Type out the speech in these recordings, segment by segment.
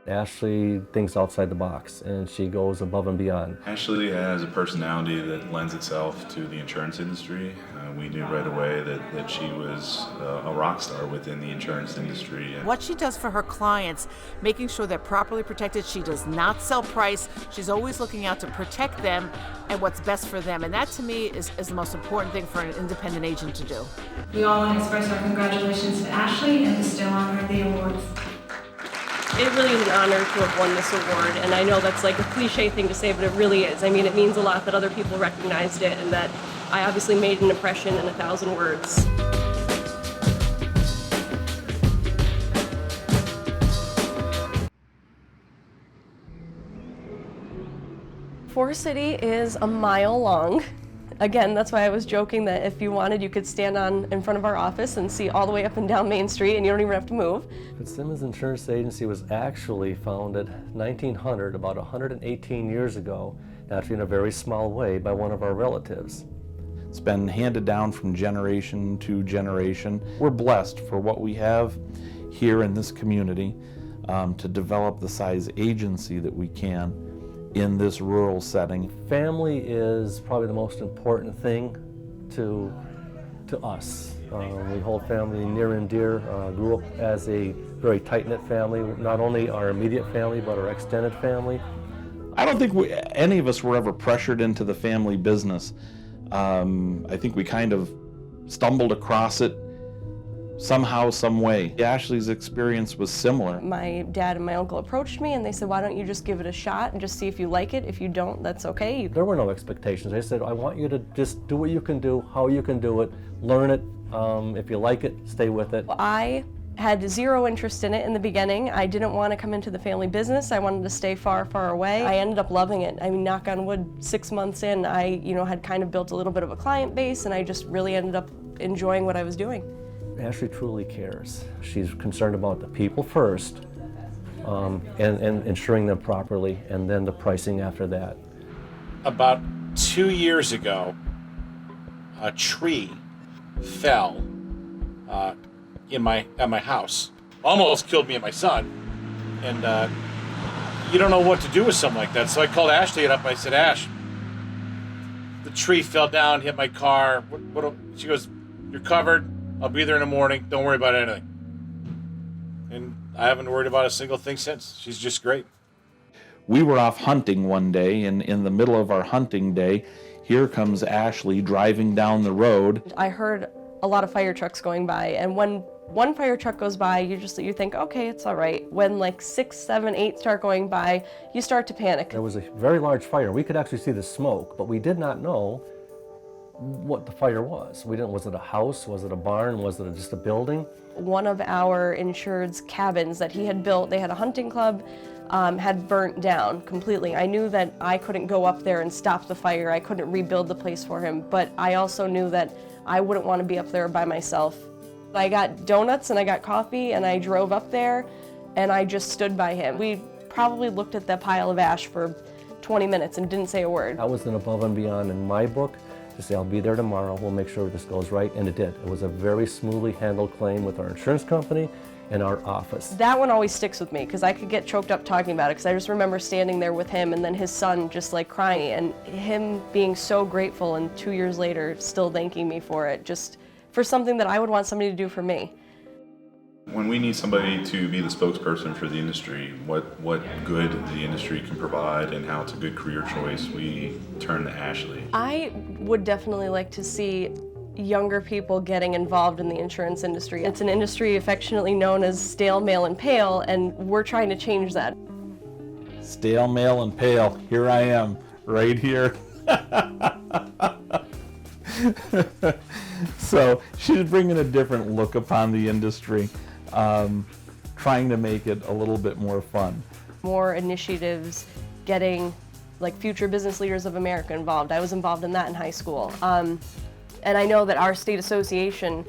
Ashley thinks outside the box and she goes above and beyond. Ashley has a personality that lends itself to the insurance industry. We knew right away that she was a rock star within the insurance industry. What she does for her clients, making sure they're properly protected. She does not sell price. She's always looking out to protect them and what's best for them. And that to me is the most important thing for an independent agent to do. We all want to express our congratulations to Ashley and bestow on her the awards. It really is an honor to have won this award, and I know that's like a cliche thing to say, but it really is. I mean, it means a lot that other people recognized it and that I obviously made an impression in 1,000 words. Forest City is a mile long. Again, that's why I was joking that if you wanted, you could stand in front of our office and see all the way up and down Main Street, and you don't even have to move. Fitzsimmons Insurance Agency was actually founded 1900, about 118 years ago, actually in a very small way, by one of our relatives. It's been handed down from generation to generation. We're blessed for what we have here in this community to develop the size agency that we can in this rural setting. Family is probably the most important thing to us. We hold family near and dear. Grew up as a very tight-knit family, not only our immediate family, but our extended family. I don't think any of us were ever pressured into the family business. I think we kind of stumbled across it somehow, some way. Ashley's experience was similar. My dad and my uncle approached me and they said, why don't you just give it a shot and just see if you like it. If you don't, that's okay. There were no expectations. They said, I want you to just do what you can do, how you can do it, learn it. If you like it, stay with it. I had zero interest in it in the beginning. I didn't want to come into the family business. I wanted to stay far, far away. I ended up loving it. I mean, knock on wood, 6 months in, I had kind of built a little bit of a client base, and I just really ended up enjoying what I was doing. Ashley truly cares. She's concerned about the people first, and insuring them properly, and then the pricing after that. About 2 years ago, a tree fell at my house. Almost killed me and my son. And you don't know what to do with something like that. So I called Ashley up. I said, Ash, the tree fell down, hit my car. She goes, you're covered. I'll be there in the morning. Don't worry about anything. And I haven't worried about a single thing since. She's just great. We were off hunting one day, and in the middle of our hunting day, here comes Ashley driving down the road. I heard a lot of fire trucks going by, and when one fire truck goes by, you think, okay, it's all right. When like 6, 7, 8 start going by, you start to panic. There was a very large fire. We could actually see the smoke, but we did not know what the fire was. Was it a house? Was it a barn? Was it just a building? One of our insured's cabins that he had built, they had a hunting club, had burnt down completely. I knew that I couldn't go up there and stop the fire. I couldn't rebuild the place for him, but I also knew that I wouldn't want to be up there by myself. I got donuts and I got coffee and I drove up there and I just stood by him. We probably looked at that pile of ash for 20 minutes and didn't say a word. I was an above and beyond in my book to say, I'll be there tomorrow, we'll make sure this goes right, and it did. It was a very smoothly handled claim with our insurance company and our office. That one always sticks with me because I could get choked up talking about it because I just remember standing there with him and then his son just like crying and him being so grateful and 2 years later still thanking me for it, just for something that I would want somebody to do for me. When we need somebody to be the spokesperson for the industry, what good the industry can provide and how it's a good career choice, we turn to Ashley. I would definitely like to see younger people getting involved in the insurance industry. It's an industry affectionately known as stale, male, and pale, and we're trying to change that. Stale, male, and pale. Here I am, right here. So she's bringing a different look upon the industry, trying to make it a little bit more fun. More initiatives, getting like Future Business Leaders of America involved. I was involved in that in high school. And I know that our state association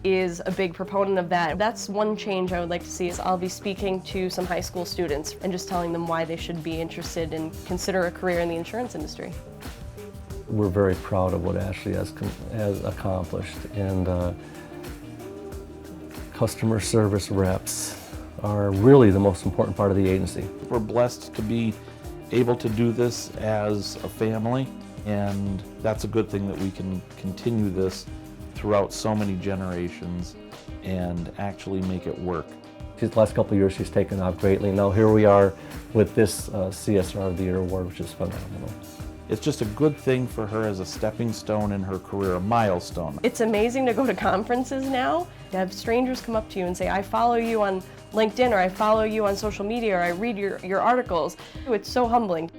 is a big proponent of that. That's one change I would like to see is I'll be speaking to some high school students and just telling them why they should be interested and consider a career in the insurance industry. We're very proud of what Ashley has accomplished, and customer service reps, are really the most important part of the agency. We're blessed to be able to do this as a family, and that's a good thing that we can continue this throughout so many generations and actually make it work. The last couple of years she's taken off greatly. Now here we are with this CSR of the Year award, which is phenomenal. It's just a good thing for her as a stepping stone in her career, a milestone. It's amazing to go to conferences now, to have strangers come up to you and say, I follow you on LinkedIn, or I follow you on social media, or I read your articles. It's so humbling.